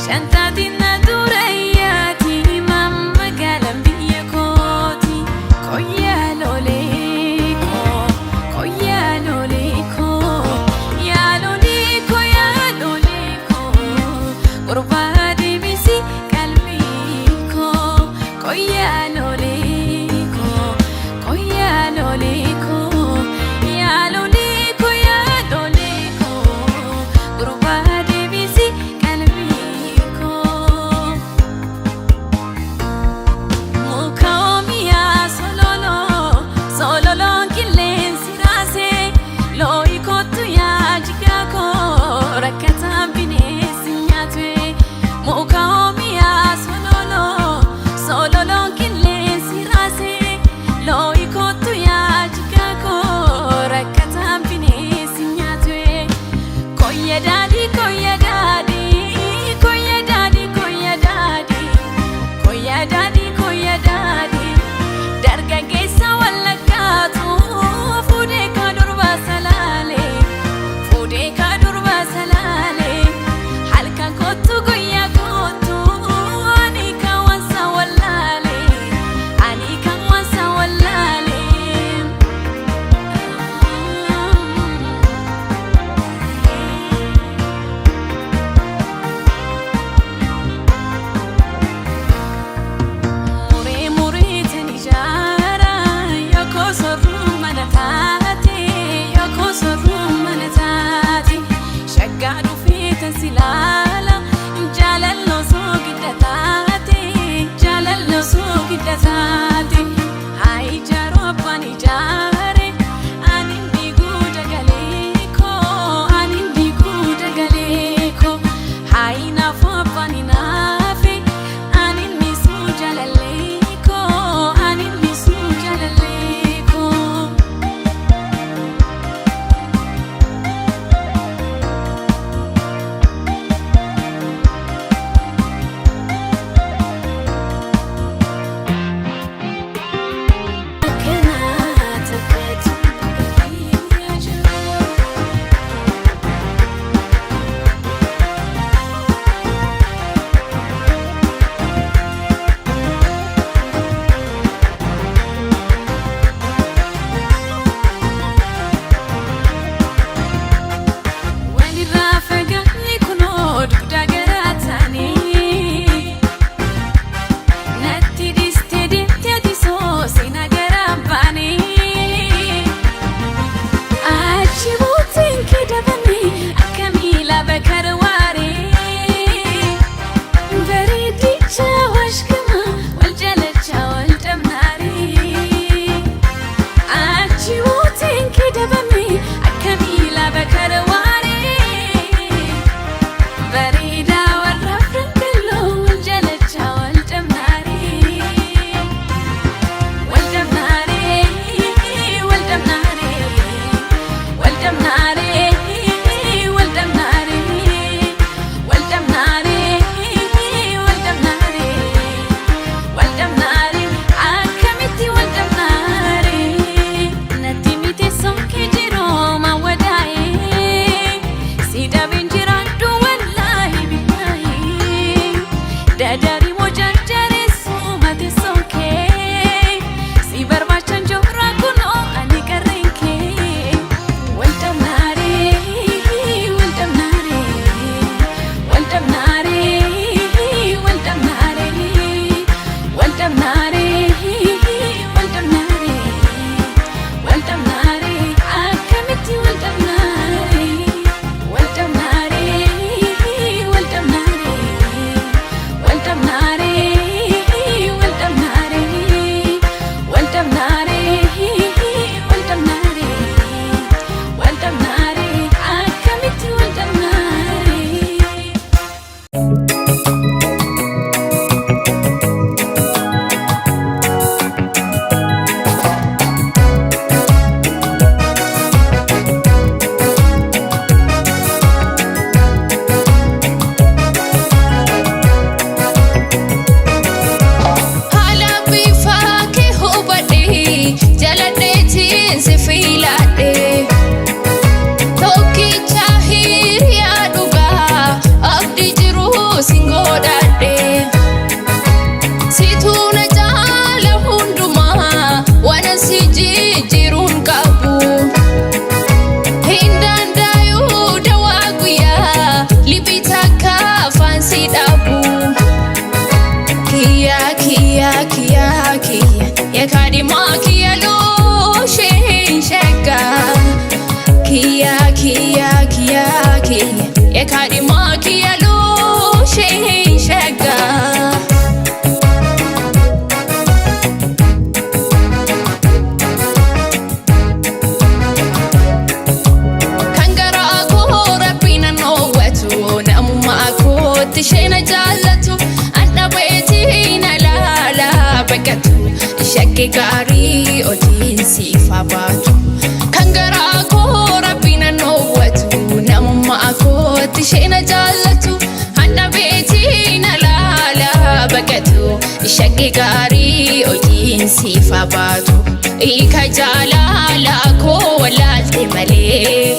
Shanta dinna dure gaarii otiin siifaa baatu kan garaa koo rabbiin annoowwatu namummaa kootti isheen jaallatu handa beetii na laala baqatu ishee gaarii otiin siifaa baatu ika jaalala koo walaalte malee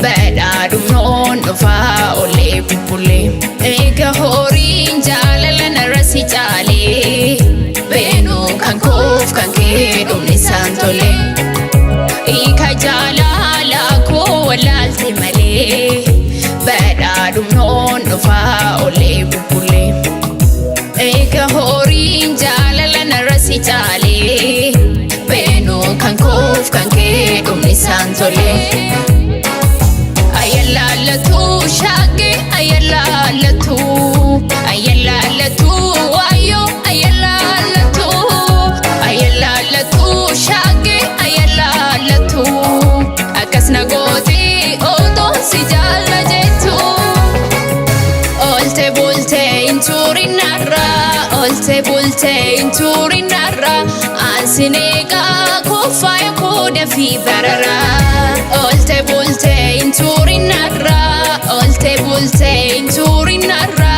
badhaadhumnoon dhufaa olee bubbulee ika horiin jaalala narratti caalee beenuu kan koof kan kee dhumni isaan tole ika jaalala koo walaalte malee badhaadhumnoon dhufaa olee bubbulee ika horiin jaalala narratti caalee beenuu kan koof kan kee dhumni isaan tole ayalaalatu shaage ayalaalatu ayalaalatu wayo ayalaalatu ayalaalatu shaage ayalaalatu akasna gooti oto si jaalla jettu olte bulte inturinarra olte bulte inturinarra ansinega kofaya koda fi barara olte bulte inturinarra olte bulte inturinarra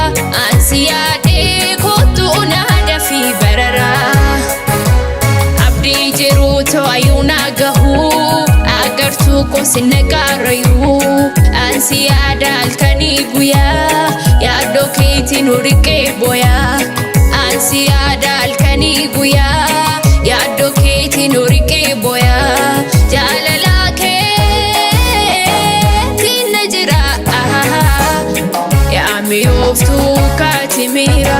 ansiyade kotu nada fi barara abdi jiru to ayuna gahu agartu ko sinagarayu ansiyada alkani guya ya doketi nurike boya ansiyada alkani guya ya doketi nurike boya jalala ke tinajra ya miyoftu katimira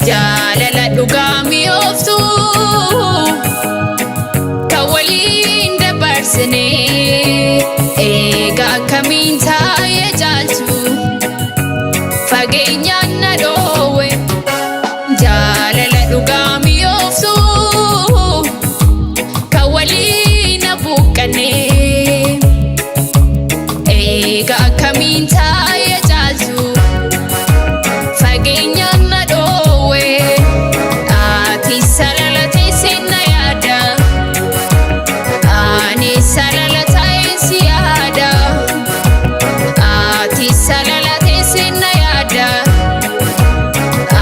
jalala dugami yoftu kawalin dabarsene ega kaminta ya jaltu fageenya na dowe jalala dugami yoftu kawalina bukane ega kaminta ya jaltu fageenya na dowe ati salalate sinna yada ani salalata siyada ati salalate sinna yada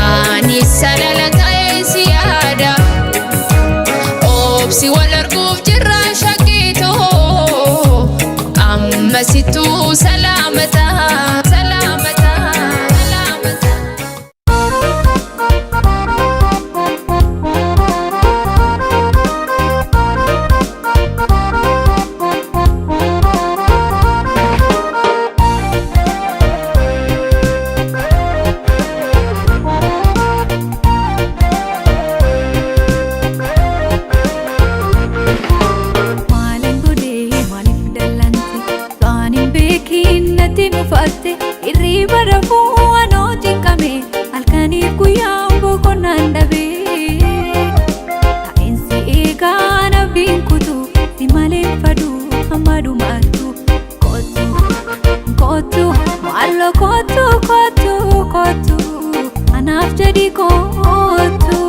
ani salalata siyada obsi walarguuf jirra shakito amma situ salamata salamata salamata Maalin godhee maaliif dallanti Taanin beekin natti mufatte Irriba rafuu anootiin qame Halkaniif guyyaan boqonnaan dhabee Taa'insi eegaan abdiin kutu Si maleen faduu hamma dhumaattu Kottu, kottu, maallo kottu, kottu, kottu Anaaf jedhi kottu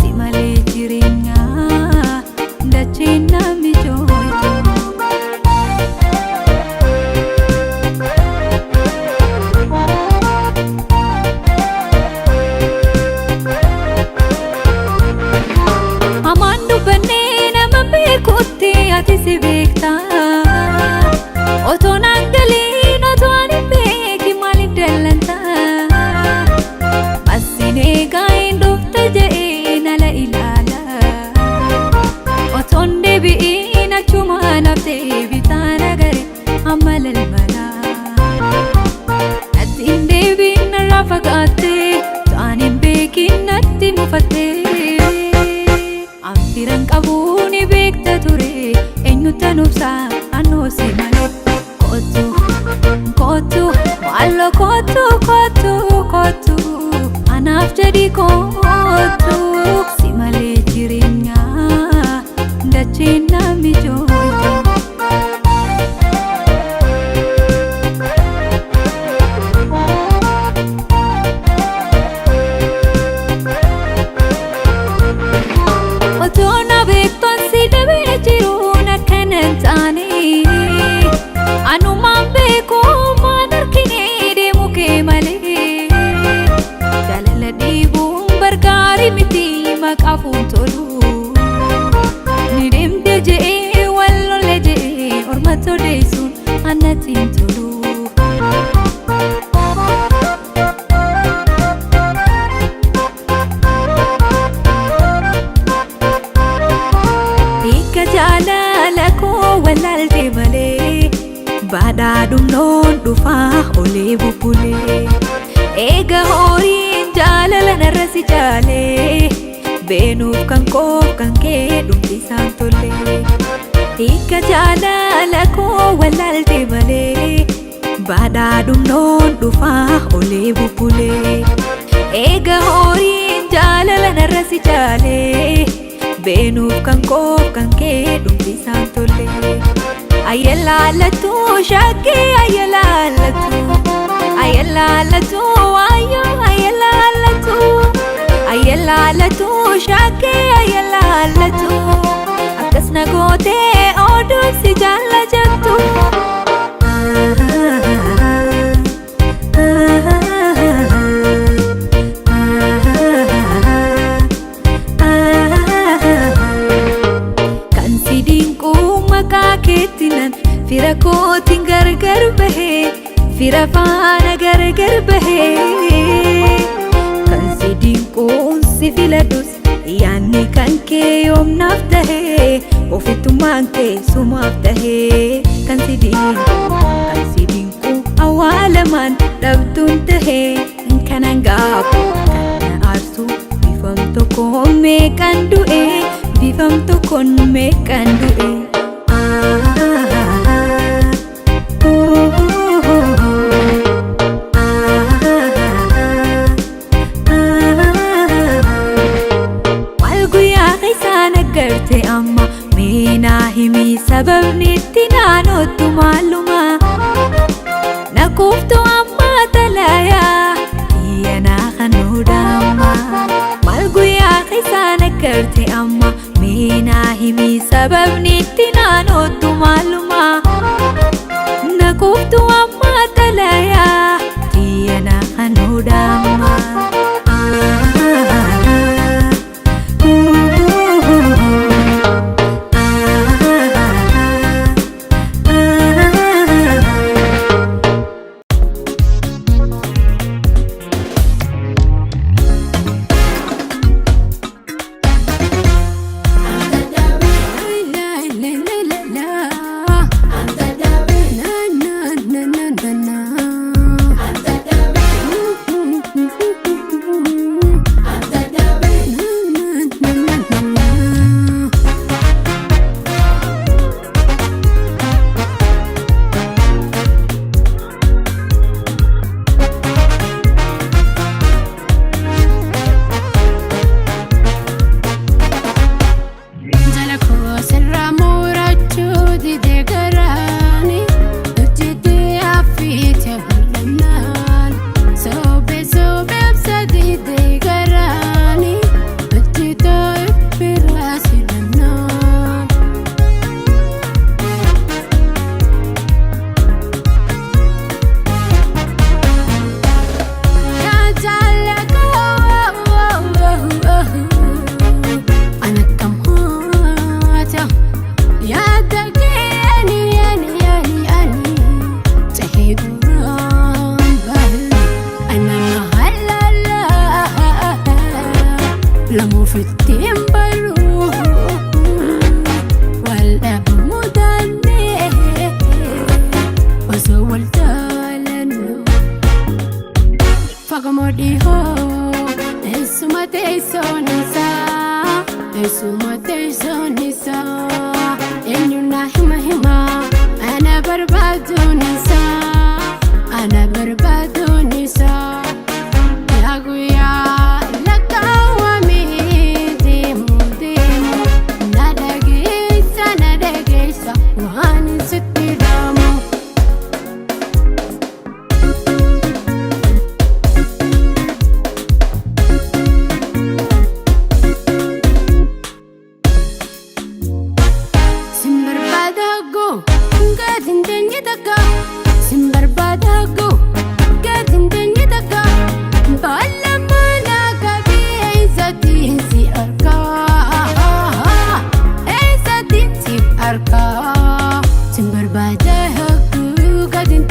Si malee jireenyaa dacheen namni jooytu Hamaan dubbannee nama beekutti ati si beekta Otoo naan galiin otoo ani beeki maaliif dallanta Asin eegaa hin dhufta je'ee nala ilaala Otoon deebi'iin achuma naftee bitaan agare amma lalmala Natti hin deebiin narraa fagaatte Ta'an hin beekin natti mufatte Anfiran qabuu ni beekta ture eenyutan obsaa annoo si malee Kottu, kottu, maallo kottu, kottu, kottu Anaaf jedhi kottu Si malee jireenyaa dacheen namni jooytu Otoo godeysun annatiin tolu. Hiika jaalala koo walaaltee malee badhaadhum noon dhufaa olee bubbulee. Eega horiin jaalala narra si jaalee beenuuf kan koo kan kee dhumti isaan tollee. Hiika jaalala koo walaaltee malee badhaadhum noon dhufaa olee bubbulee. Eega horiin jaalala narra si jaalee beenuuf kan koo kan kee dhumti isaan tollee. Ayyalaalatu shakkii ayyalaalatu ayyalaalatu ayyo ayyalaalatu ayyalaalatu shakkii ayyalaalatu akkas na gootee oduuf si jaalla jettu. Kan si dinquu maqaa keettinan fira kootiin gargar bahee fira faana gargar bahee. Kan si dinquun si filadhus yaanni kan kee yoomnaaf tahee ofittummaan kee sumaaf tahee. Kan si dinquu awwaalamaan dhabduun tahee kanan gaafu kan na aarsu bifam tokkoon meeqan du'e bifam tokkoon meeqan du'e. Garte amma meenaa himii sababni itti naanottu maaluma na kuuftu amma talayaa iyyanaa kan nuudhaama. Maal guyyaa keessaan garte amma meenaa himii sababni itti naanottu maaluma na kuuftu amma talayaa iyyanaa kan nuudhaama.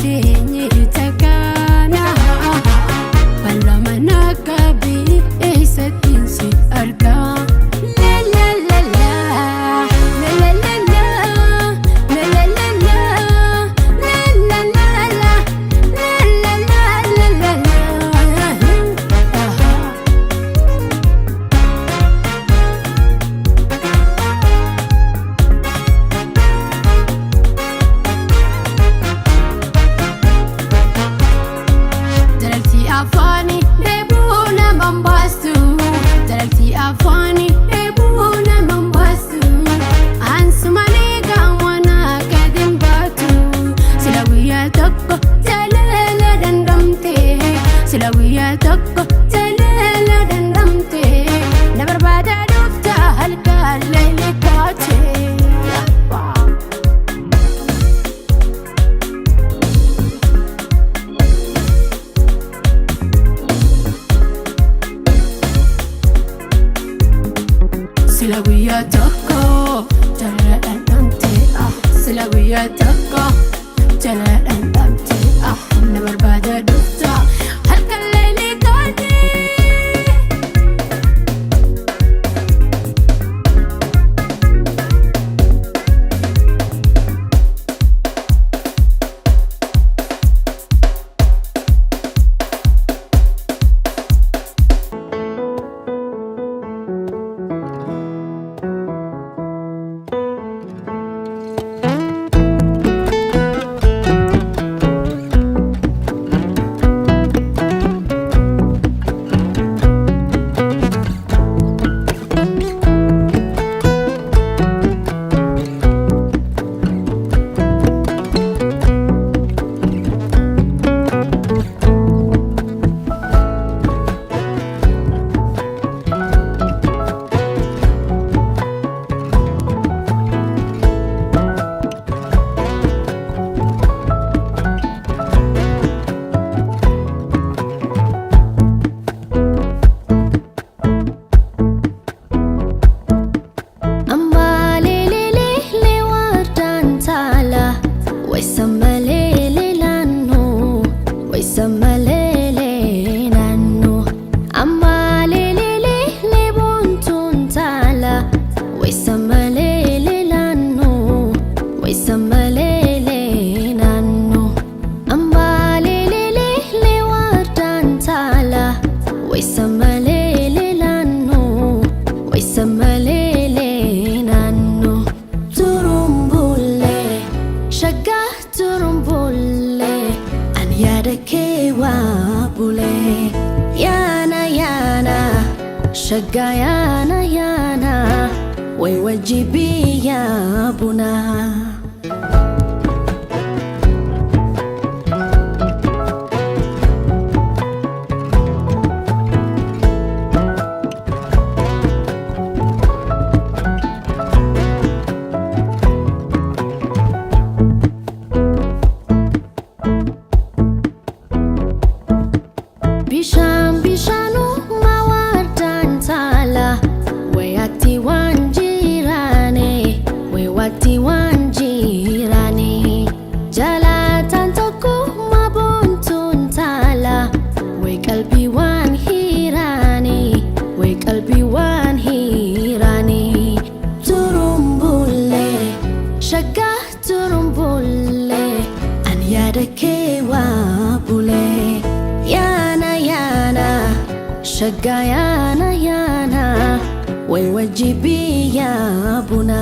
teenye takana Balla mana qabi eessatiin si arga La la la la La la la la La la la la La la la la La la la la la la Dalti afani ebuna mambastu Dalti afani ebuna mambastu Ansumani gamwana kadin batu Silawiya tokko jalala dandamte Silawiya tokko jalala dandamte Nabarbada dufta halka layli kaate Silawiya tokko jalala dandamte Silawiya tokko jalala dandamte Nabarbada dufta halka layli kaate Shagga yana yana way wajibi ya buna Bisham bishanu mawardan tala Wayati wanjirane Wayati wanjirane Jalatan toku mabuntun tala Way kalbi wan hirani Way kalbi wan hirani Turumbule Shagga turumbule An yadake wabule Yana yana Shagga yana yana way wajibi ya buna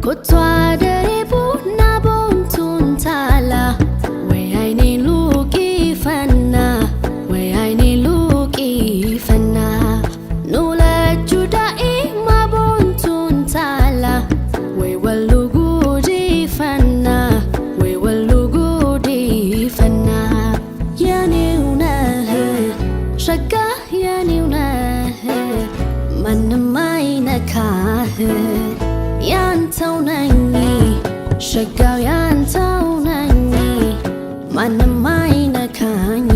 Kutwa derebu na bontun tala Way aini luki fanna Way aini luki ያንተው ነኝ ሸጋው ያንተው ነኝ ማንም አይነካኝ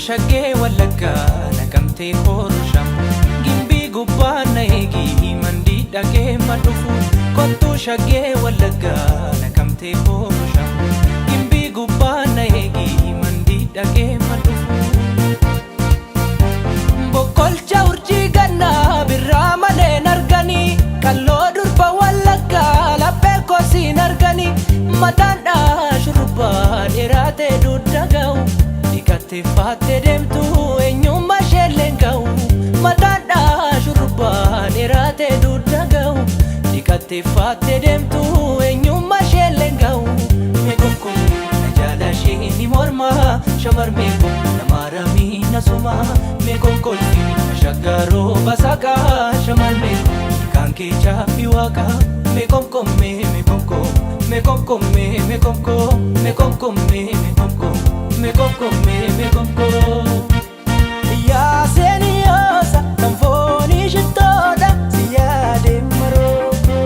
Shaggee Wallaggaa Naqamtee Korsham Gimbii gubbaa na eegi mandii dhaqee madhufu Kottuu Shaggee Wallaggaa Naqamtee Korsham Gimbii gubbaa na eegi mandii dhaqee madhufu Bokkolcha urjii gannaa birraa malee narganii Qalloo durba Wallaggaa laphee kosiin arganii Mataan shurrubbaa dheeratee dudda ga'u Faate deemtu eenyummaa isheelleen ga'u mataadha shurrubbaa dheeratee dudda ga'u dhiqattee faate deemtu eenyummaa isheelleen ga'u eegonko na jaala shamar meko namarami nasuma mekon kolfi shagaro basaka shamar meko kanke chapi waka mekon komme mekon ko mekon komme mekon ko mekon komme mekon ko mekon komme mekon ko ya seniosa tamfoni shitoda siyade maroko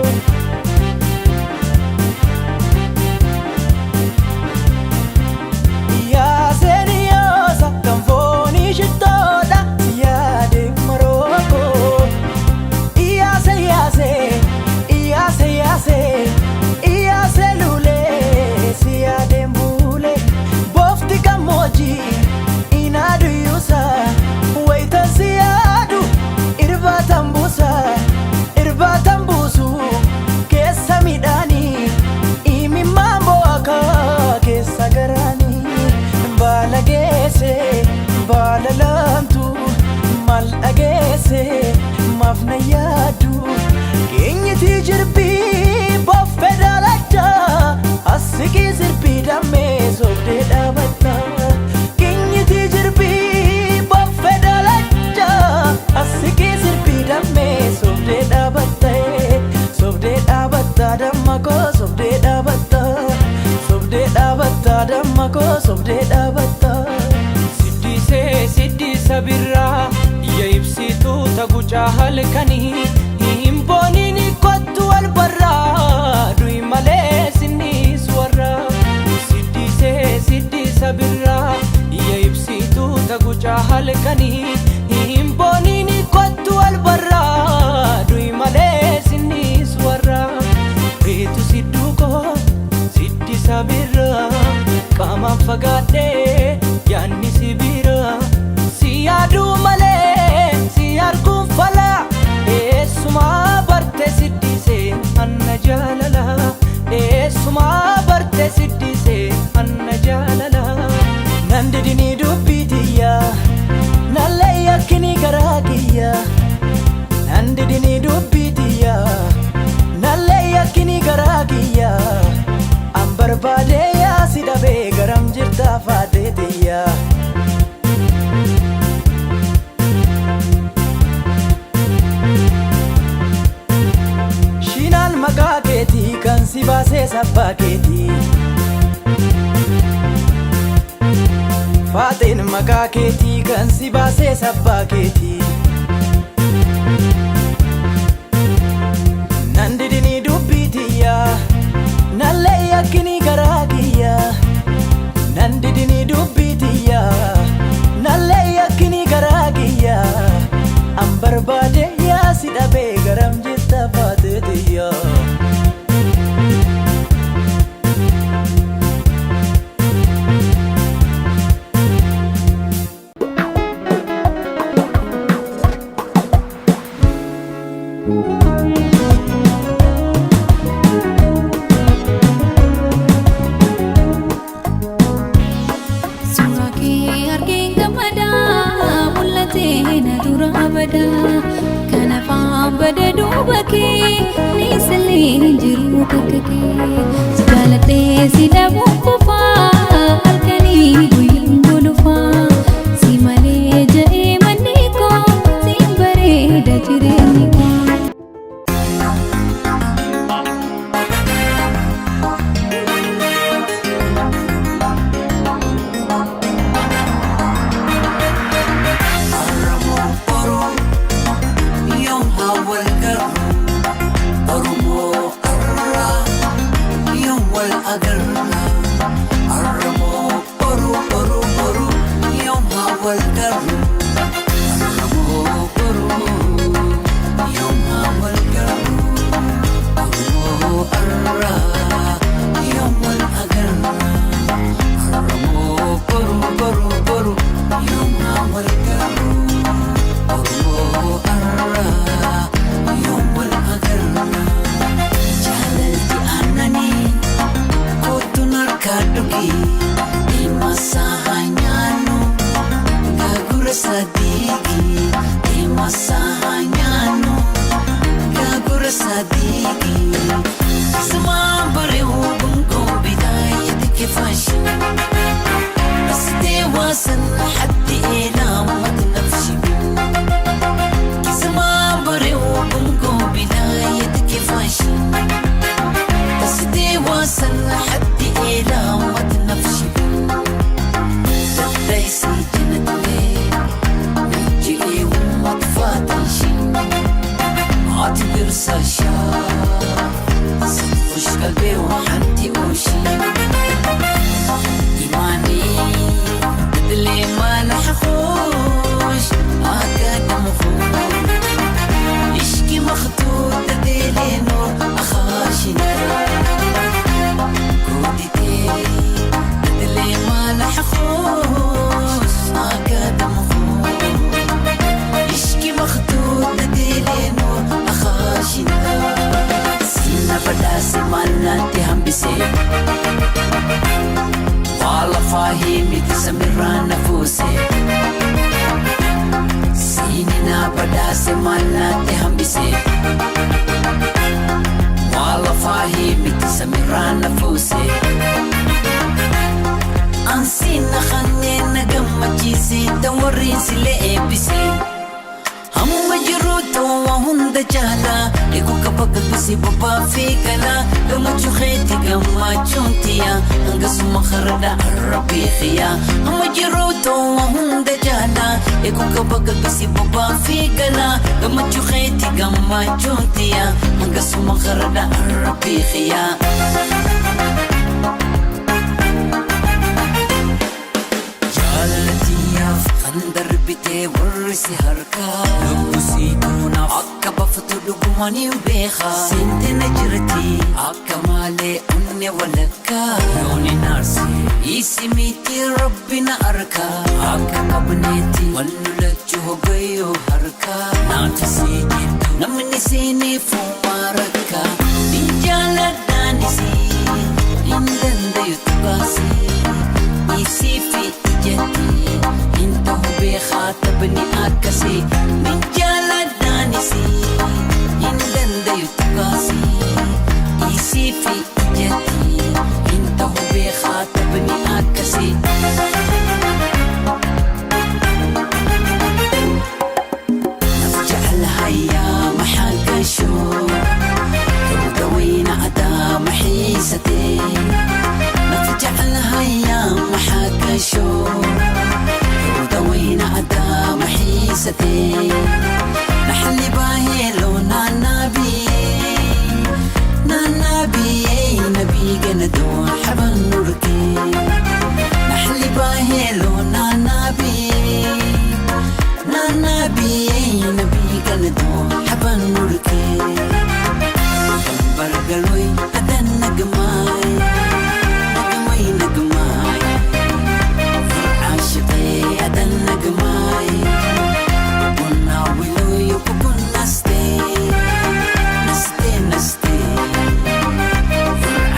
ya seniosa tamfoni shitoda siyade maroko iyase iyase iyase iyase iyase lule siyade mbule bofti kamoji inadu yusa waita siyadu irba tambusu kesa midani imi mambo aka kesa garani bala gese bala lamtu mal agese mafna yadu kenyiti jirbi bofedalacha asiki zirbi dame sobde dabata kenyiti jirbi bofedalacha asiki zirbi dame sobde dabata damako sobde dabata damako sobde dabata siddi sabirra ya ibsitu tagucha halkani himbonini kottu albarra dui male sinni swara siddi sabirra ya ibsitu tagucha halkani himbonini kottu albarra dui male sinni swara betu sidduko siddi sabirra kama fagade yanni sibira siyadu male siyarku fala esuma barte siddi se anna jalala esuma barte siddi se anna jalala nandidini dubbitiya nalle yakini garagiya nandidini dubbitiya nalle yakini garagiya ambarbade ya sidabe garam jirta fadeetiya shinal magaketi kan sibase sabaketi faten magaketi kan sibase sabaketi nandidini dubbitiya nalle yakini garagiya nandidini dubbitiya nalle yakini garagiya ambarbade ya sidabe garam jitta fadeetiya bada dubake ni salin jiru kakake sigalate sida bukufa alkani guyum gulufa simale jae maniko simbare dajireni واسن حد إلى ومد نفسي كزما بري وبنقو بداية كفاشي قصدي واسن حد إلى ومد نفسي تدايسي جنة لي نجي ومطفاتيشي عاتبر ساشا وش قلبي وحنتي وشي إيماني بدلي ما نحخوش أكاد مخوش إشكي مخطوط تديلي نور أخاشنا كودتي بدلي ما نحخوش أكاد مخوش إشكي مخطوط تديلي نور أخاشنا سينا بداسي مالنا تهم بسي والله فاهمي تسمر نفوسي سيننا بداسي مالنا تهم بسي والله فاهمي تسمر نفوسي أنسينا خنينا قمة جيسي تورين سلي بسي هم مجروت وهند جهلا لكو كبك بسي بابا في كلا لما جخيتي قما جونتيا انقص مخردا الربي خيا هم مجروت وهند جهلا لكو كبك بسي بابا في كلا لما جخيتي قما جونتيا انقص مخردا الربي خيا خندر بيتي ورسي هركا لبسيتونا عكا بفتو لقماني وبيخا سنت نجرتي عكا مالي أني ولكا لوني نارسي يسميتي ربنا أركا عكا قبنيتي ونلجه بيو هركا ناتسي جدو نمني سيني فماركا ننجالة دانسي إندن ديو تباسي يسي في إجتي انتو بخاطبني أكسي من جالة دانسي إندن ديو تباسي يسي في إجتي انتو بخاطبني أكسي نفجع الهيا محاك شو ودوين أدا محيستي نفجع الهيا محاك شو ودوين أدا محيستي نحلي باهيلو نانابي نبي قندو حبن نوركي نحلي باهيلو نانابي نبي قندو حبن نوركي برقلوي أدا نقماي عاشقي أدا نقماي وناولو يبقون نستي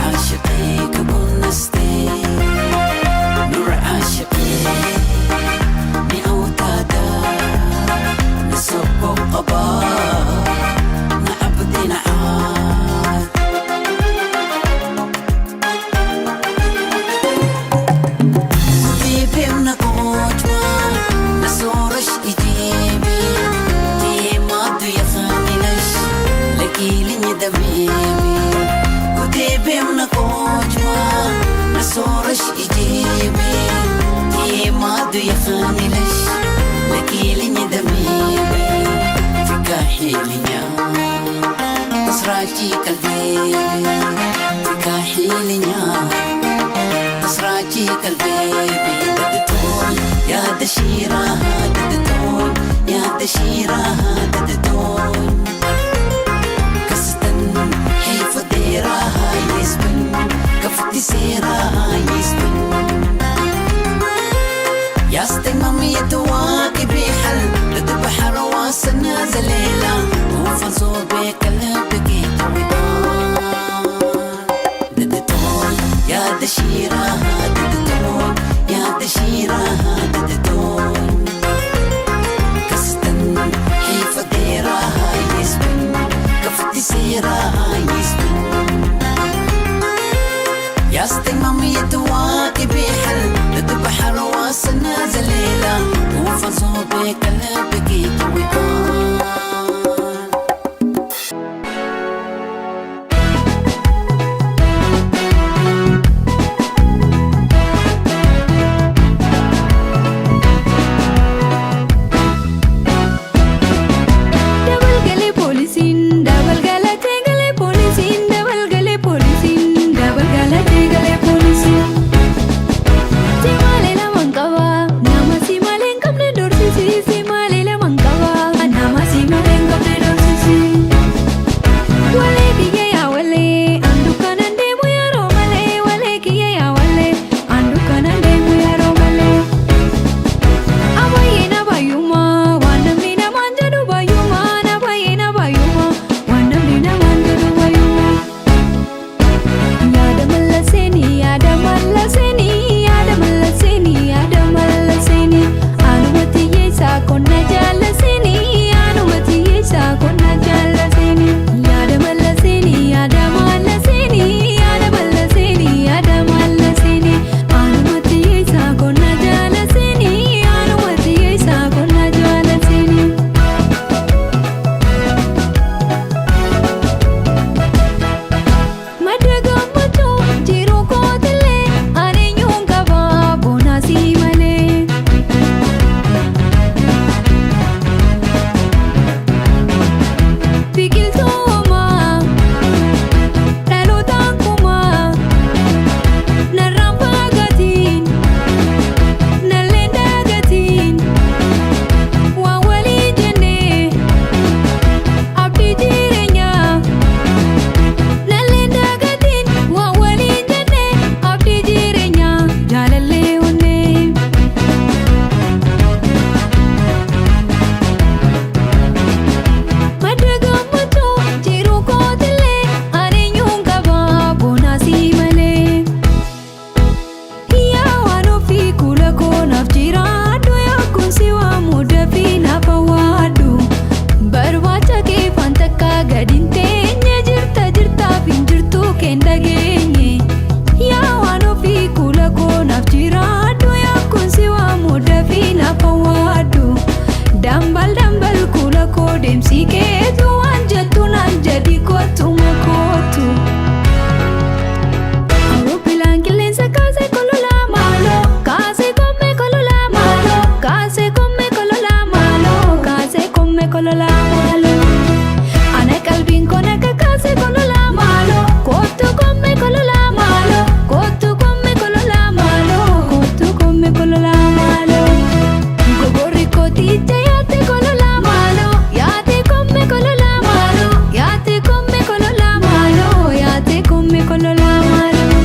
عاشقي كبون نستي نور عاشقي نأوتادا نسبو قبا نعبدي نعاد بيبنا قوتما نسورش إجيبي تيما دو يخانينش لكيلين دميمي بيبنا قوتما نسورش إجيبي تيما دو يخانينش لكيلين دميمي فكاحيلينيا تسراجي قلبي فكاحيلينيا تسراجي قلبي ددتون يا دشيرة ددتون يا دشيرة ددتون كستن حيفا ديرة يسبن كفتي سيرة يسبن ياستن مامي يتواكي بحل لدى بحر واسنا زليلة وفنصو بقلبك يتوبان ددتون يا دشيرة ددتون يا دشيرة ددتون كستن حيفا ديرة يسبن كفتي سيرة يسبن ياستن مامي يتواكي ndageenye yaa waan ofii kula koonaaf jiraadhu yaa kun si waamuudha fi lafa waaddu dambal dambal kula koo deemsi keetu waan jettu naan jedhi kootu makootu Auropilaan qilleensa kaasee kolola maaloo kaasee komme kolola maaloo kaasee komme kolola maaloo kaasee komme kolola maaloo ana qalbiin koo naga kaasee kolola maaloo kootu komme kolola maaloo kootu komme kolola maaloo kootu komme kolola maaloo gogorri kooticha yaate kolola maaloo yaate komme kolola maaloo yaate komme kolola maaloo yaate komme kolola maaloo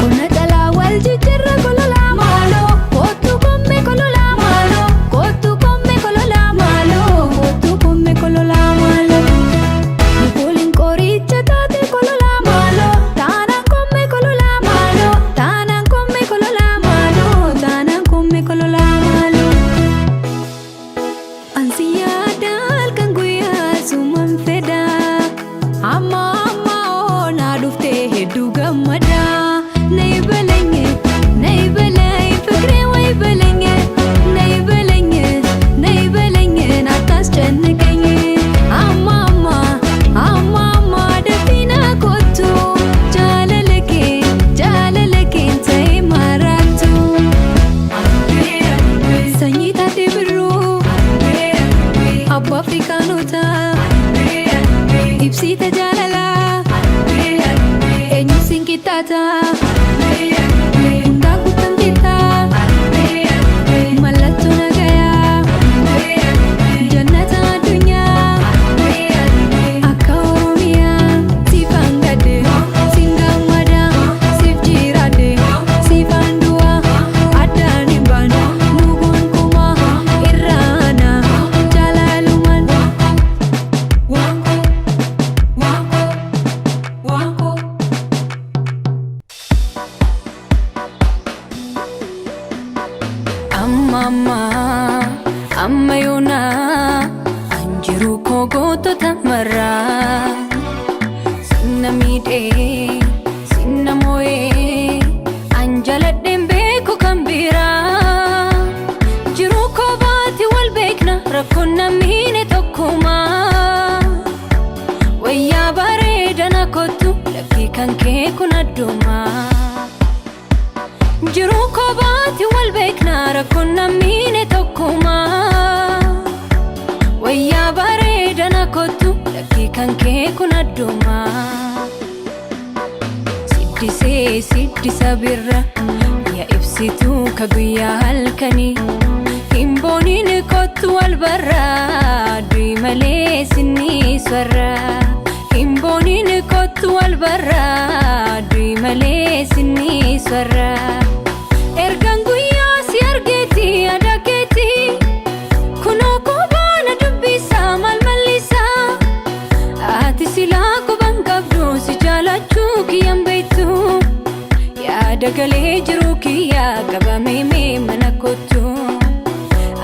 kona talaa wal jijjiirra kolola maaloo kootu komme kolola maaloo kootu komme kolola maaloo kootu komme kolola maaloo Pulling koricha taate kolola maaloo taanaan komme kolola maaloo taanaan komme kolola maaloo taanaan komme kolola maaloo Ansi yaada halkan guyyaa suman fedha amma naa dhuftee hedduu gammada na ibaleenye fikree waa ibaleenye na ibaleenye naataas jennaqeenye amma dafina kootu jaalala keen ta'e maraatu sanyii taate birruu abba afrikaanota ibsiita jaalala eenyu sinqixxaata hundaa guutamteetta mallattoo nagayaa jannata addunyaa akka oromiyaa siifaan gadde siin gammada siif jiraadde siifaan du'a addaan hin baanu nu gonkumaa irraana jalalumaan amma yoona anjiru koo gootota marraa sinna miidhee sinna moo'ee anjaladheen beeku kan biraa jiru koo baati wal beekna rakkoon namni tokkumaa wayyaa bareedana kottu laphii kan kee kun addumaa jiru koo baati wal beekna rakkoon namni tokkumaa wayyaa bareedana kottu laphii kan kee kun addumaa siddisa birra yaa ibsituu ka guyyaa halkanii hin booniin kottu wal barraa du'i malee sinniis warraa hin booniin kottu wal barraa du'i malee sinniis warraa ergaan guyyaa si argeeti yaada keeti kunoo kubaana dubbisaa maal mallisaa ati silaa quban qabdu si jaalachuu kiyyaan beektu yaada galee jiru kiyyaa qabamee mee mana kottu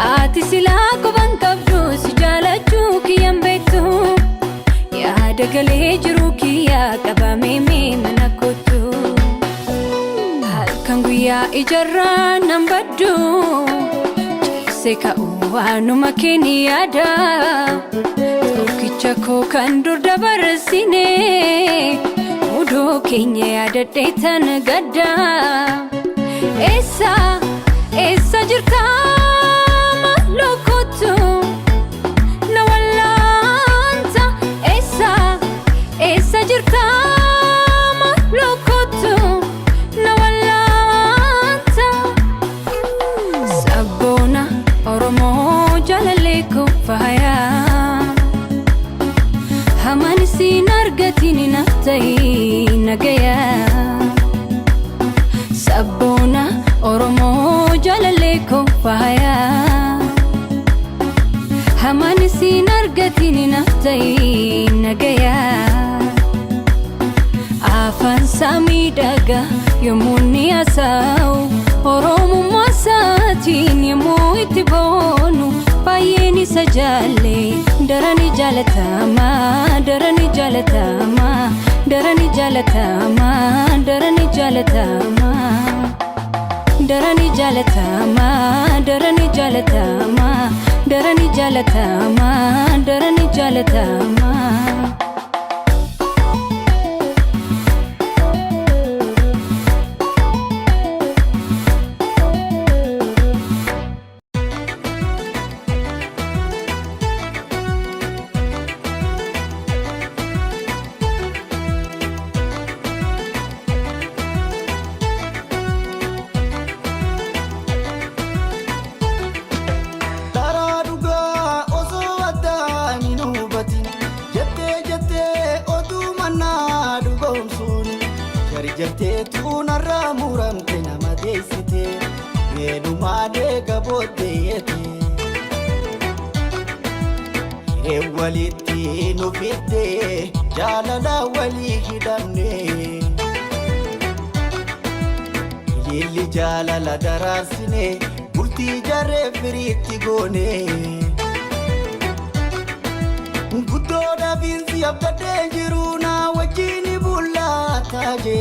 ati silaa quban qabdu si jaalachuu kiyyaan beektu yaada galee jiru kiyyaa qabamee mee mana kottu halkan guyyaa ijarraa nan baddu ciisee ka'uu waanuma keeni yaada tokkicha koo kan dur dabarsine mudoo keenya yaadadhee tan gadda eessa jirta maaloo kottu na wallaanta eessa jirta maaloo kottu na wallaanta sabboona oromoo jaalallee koo faayaa hamaan siin argatiin naaf ta'ii nagayaa sabboona oromoo jaalallee koo faayaa hamaan siin argatiin naaf ta'ii nagayaa afaan isaa miidhagaa yommuu ni haasa'u oromummaa isaatiin yommuu itti boonu baay'een isa jaalle darani jalatama darani jalatama darani jalatama darani jalatama darani jalatama darani jalatama darani jalatama darani jalatama Jarjarte tu narra muramte nama deessite meenumaa deega booddeeyete hiree walitti nu fidde jaalala walii hidhamne ililli jaalala daraarsine bultii jarree firiitti goone guddoodha biinsi abdadhee jiru naa wajjini bullaataaje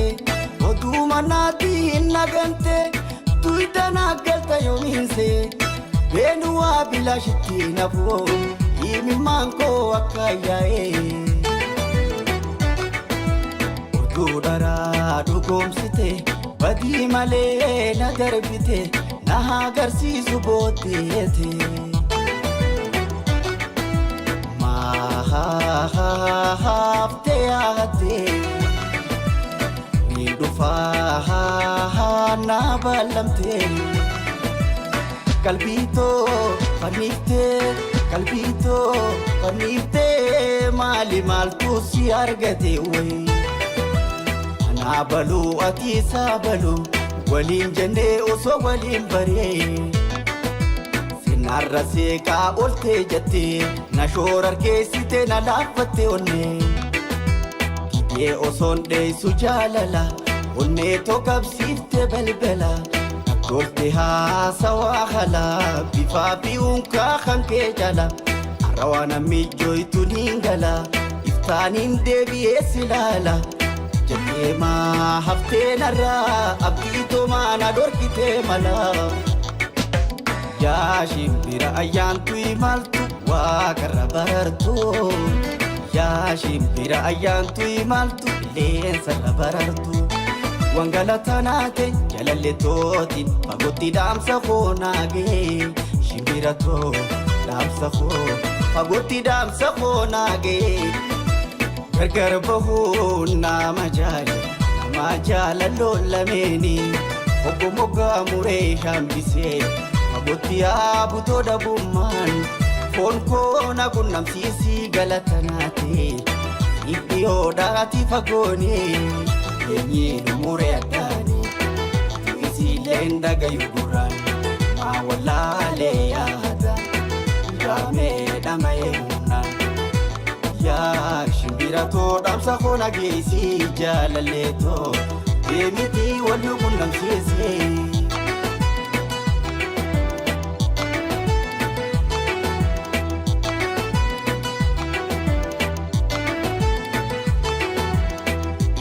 oduma naati hin nagante tuyda naggalta yoomiinse beenuwaa bilaashitti nafoo himimmaan koo akka yaa'e oduu dharaa dhugoomsite badii malee na darbite na agarsiisu booddeete hafte yaate ni dhufa na ballamte qalbiito fannifte maali maaltu si argate way ana baluu ati saabalu waliin jennee osoo waliin baree narra seeqaa olte jette na shoorar keessite na laaffatte onne gidee osoon dheessu jaalala onnee tokkabsiifte balbala akkolte haasawaa hala bifaa fi unkaa kan kee jala arrawaana miijjooytu niin gala iftaaniin deebi'ee silaala jettee maa haftee narraa abdiitoomaa na dhorkitee malaa yaa shimbira ayyaantu imaltu waaqarra barartu yaa shimbira ayyaantu imaltu qilleensarra barartu wangalatanaate jalalletootiin fagootti dhaamsa koo naagee shimbira too dhaamsa koo fagootti dhaamsa koo naagee gargar bahuun nama jaalalloo lameeni obbo moggaa muree hambisee Botiyaa butoo dhabummaan foon koo na qunnamsiisii galatanaate iddiyoodhaati fagoone eenyiin muree addaane isiileen dhagayu guraan maa wallaalee yaada jaamee dhama'ee humnaan yaa shimbira too dhaamsa koo nageessii jaalalleetoo deemitii wal nu qunnamsiisee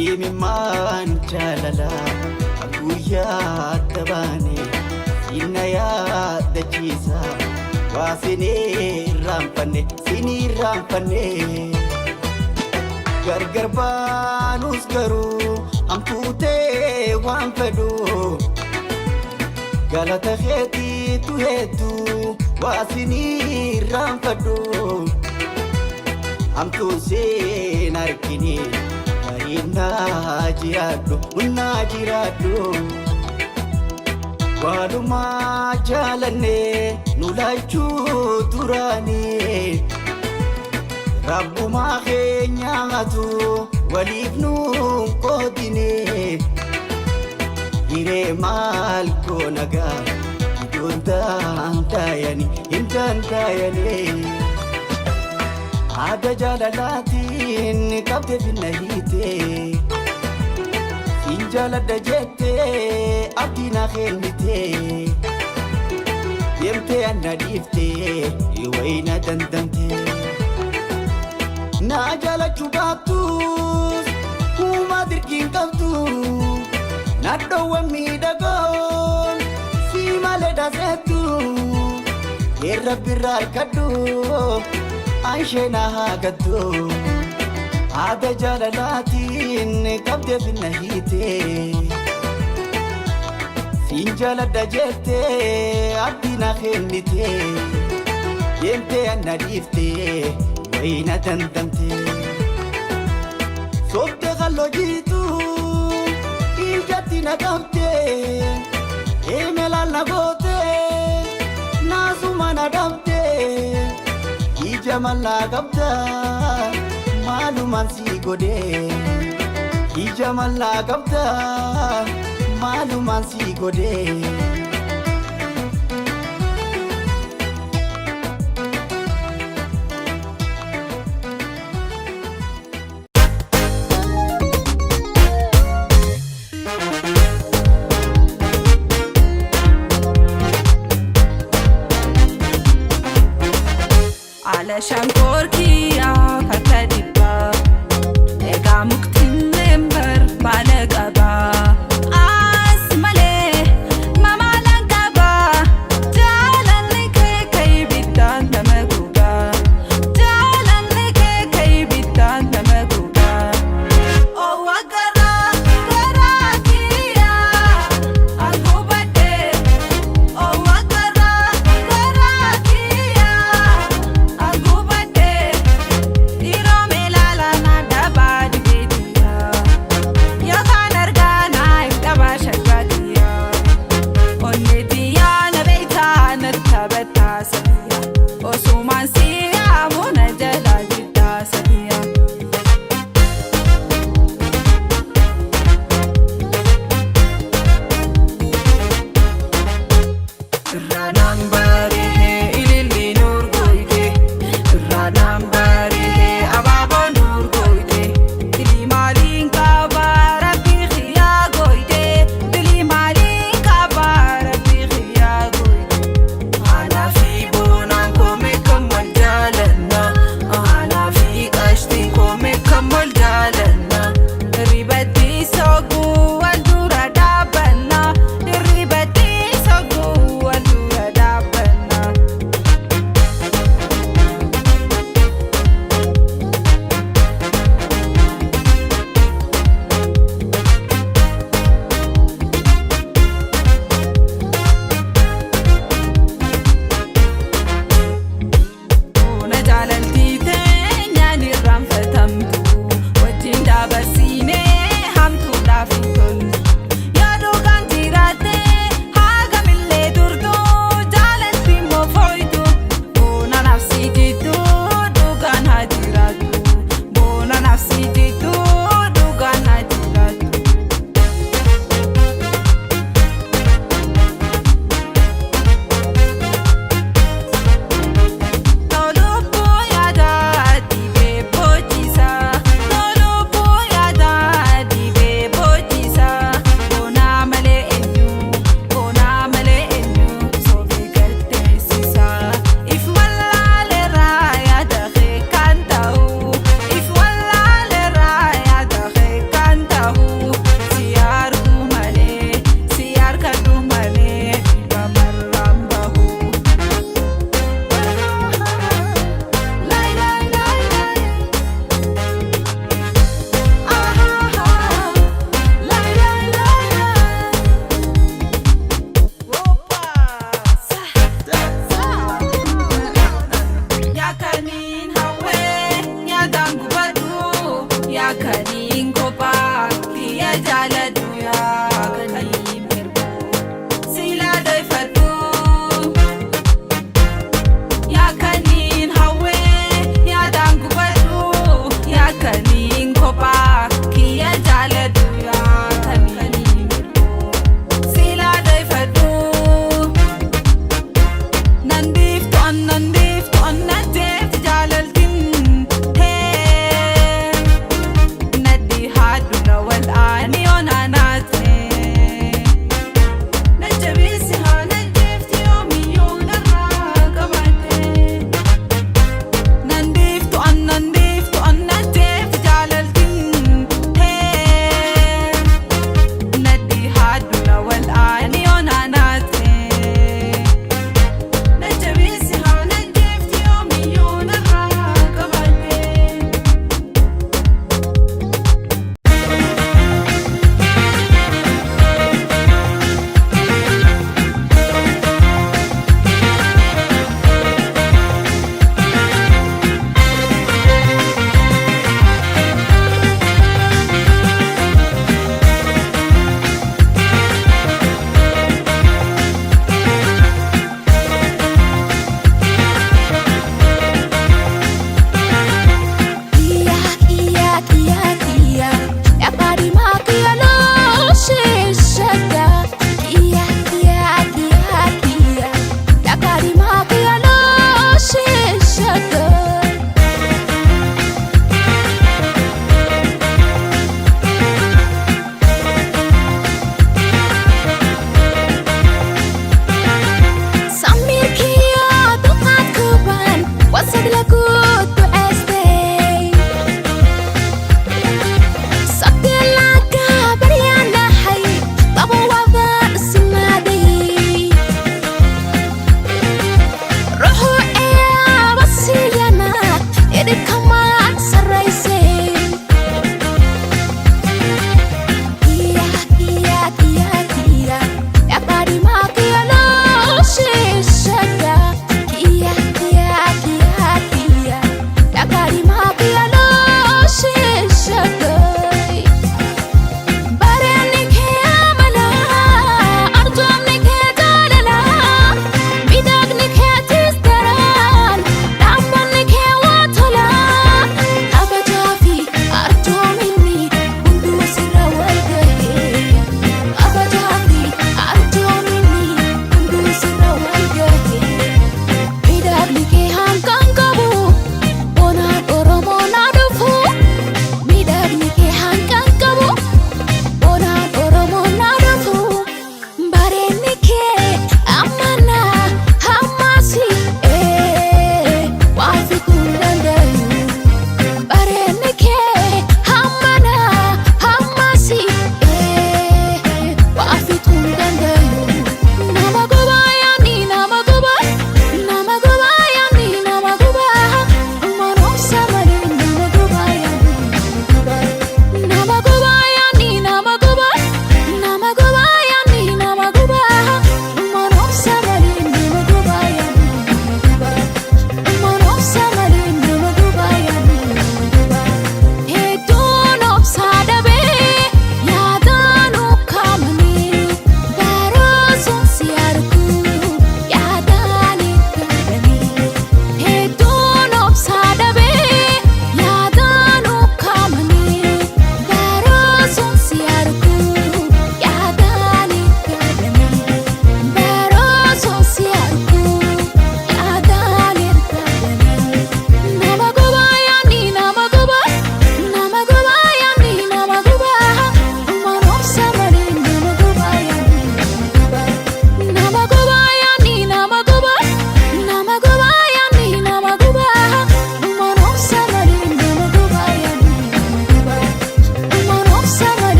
himimmaan jaalala guyyaa dabaane sinna yaadachiisa waa sinii raanfanne gargar baanus garuu amtuutee waan fedhu galata keetiitu hedduu waa sinii raanfadhu amtuu seen argine Unna jiraadhu walumaa jaalannee nu laachuu turaanii rabbumaa keenyaatu waliif nuun qoodinee hiree maal koo nagaa ijoon hin dandaayanii Ada jaalalaatiin qabde finna hiite injaaladha jette abdiina kennite deemte anna dhiifte wayna dandamte ناجالة شبابتوس وما دركين قبتو نادو وميدقون سيما لدازتو الرب الراكدو عيشنا قدو هذا جلالاتين قبضة في النهيتي سين جلال جيتي عبدنا خيمتي يمتي أنا ريفتي وين تندمتي صوت غلو جيتو إيجاتي نقمتي إيميلال نقوتي ناسو ما نقمتي إيجامال نقمتا مالو مانسي قودي إيجامال نقمتا مالو مانسي قودي علشان كوركي